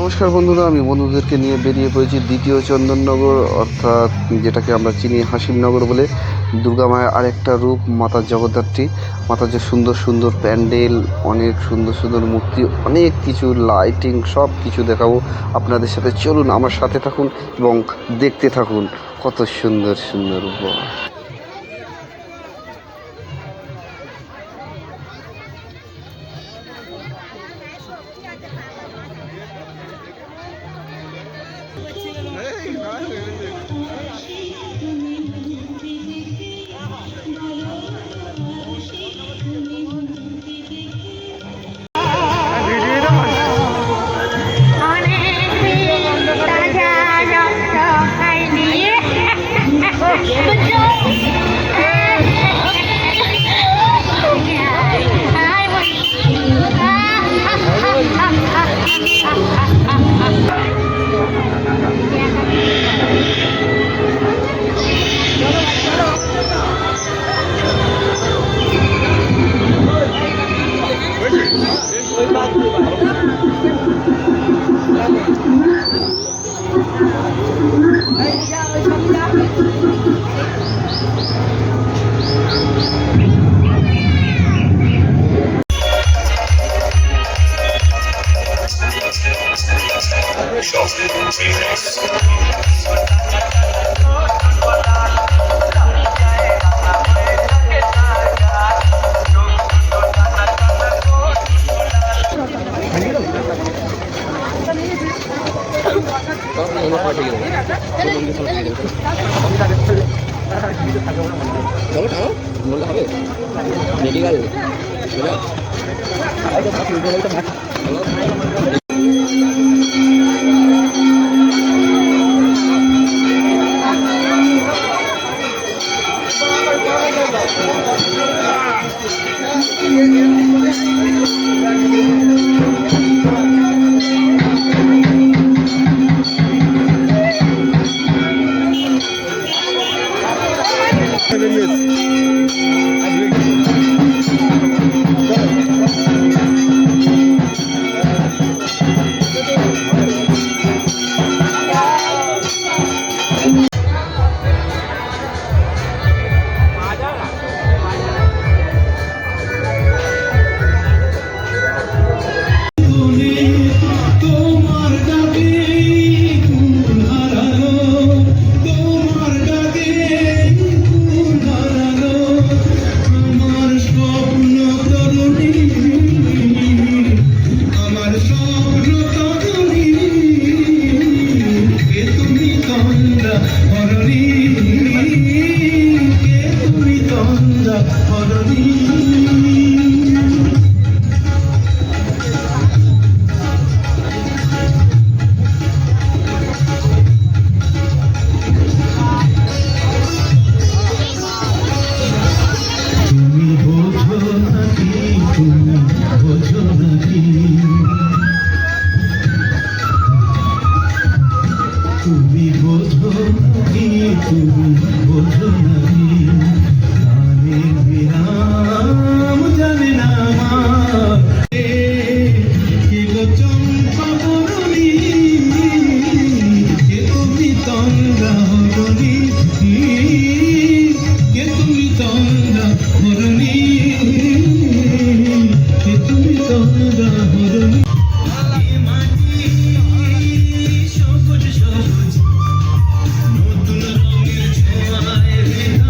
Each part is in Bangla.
নমস্কার বন্ধুরা, আমি বন্ধুদেরকে নিয়ে বেরিয়ে পড়েছি দ্বিতীয় চন্দননগর, অর্থাৎ যেটাকে আমরা চিনি হাসিমনগর বলে। দুর্গা মায়ের আরেকটা রূপ, মাতার জগদ্ধাত্রী। মাতার যে সুন্দর সুন্দর প্যান্ডেল, অনেক সুন্দর সুন্দর মূর্তি, অনেক কিছু লাইটিং, সব কিছু দেখাবো আপনাদের সাথে। চলুন আমার সাথে থাকুন এবং দেখতে থাকুন কত সুন্দর সুন্দর রূপ। সবুজ সবুজ নতুন রঙের ছোঁয়ায়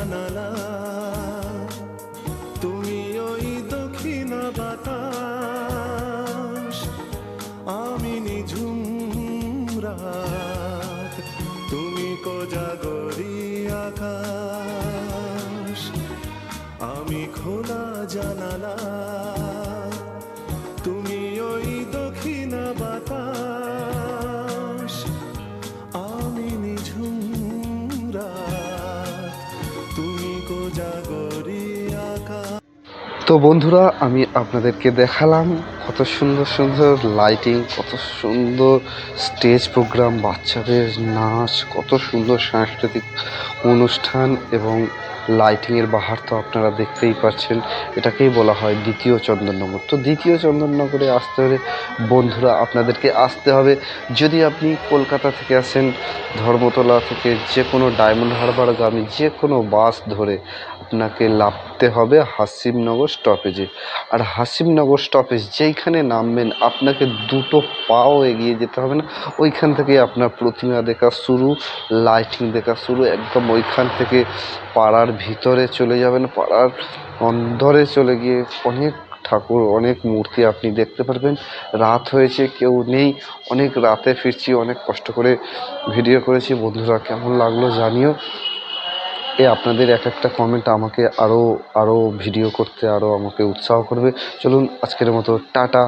জানালা, তুমি ওই দক্ষিণা বাতাস, আমি নিঝুম রাত, তুমি কোজাগরি আকাশ, আমি খোলা জানালা, তুমি ওই দক্ষিণা বাতাস, আমি নিঝুম রাত, তুমি কোজাগরি আকাশ। তো বন্ধুরা, আমি আপনাদেরকে দেখালাম কত সুন্দর সুন্দর লাইটিং, কত সুন্দর স্টেজ প্রোগ্রাম, বাচ্চাদের নাচ, কত সুন্দর সাংস্কৃতিক অনুষ্ঠান এবং লাইটিংয়ের বাহার তো আপনারা দেখতেই পাচ্ছেন। এটাকেই বলা হয় দ্বিতীয় চন্দননগর। তো দ্বিতীয় চন্দননগরে আসতে হলে বন্ধুরা আপনাদেরকে আসতে হবে, যদি আপনি কলকাতা থেকে আসেন, ধর্মতলা থেকে যে কোনো ডায়মন্ড হারবারগামী যে কোনো বাস ধরে আপনাকে নামতে হবে হাসিমনগর স্টপেজে। আর হাসিমনগর স্টপেজ যেইখানে নামবেন আপনাকে দুটো পাও এগিয়ে যেতে হবে না, ওইখান থেকে আপনার প্রতিমা দেখা শুরু, লাইটিং দেখা শুরু। একদম ওইখান থেকে পাড়ার ভিতরে চলে যাবেন, পাড়ার অন্দরে চলে গিয়ে অনেক ঠাকুর, অনেক মূর্তি আপনি দেখতে পারবেন। রাত হয়েছে, কেউ নেই, অনেক রাতে ফিরছি, অনেক কষ্ট করে ভিডিও করেছি। বন্ধুরা কেমন লাগলো জানিও। আপনাদের এক একটা কমেন্ট আমাকে আরও ভিডিও করতে আরও আমাকে উৎসাহ করবে। চলুন আজকের মতো টাটা।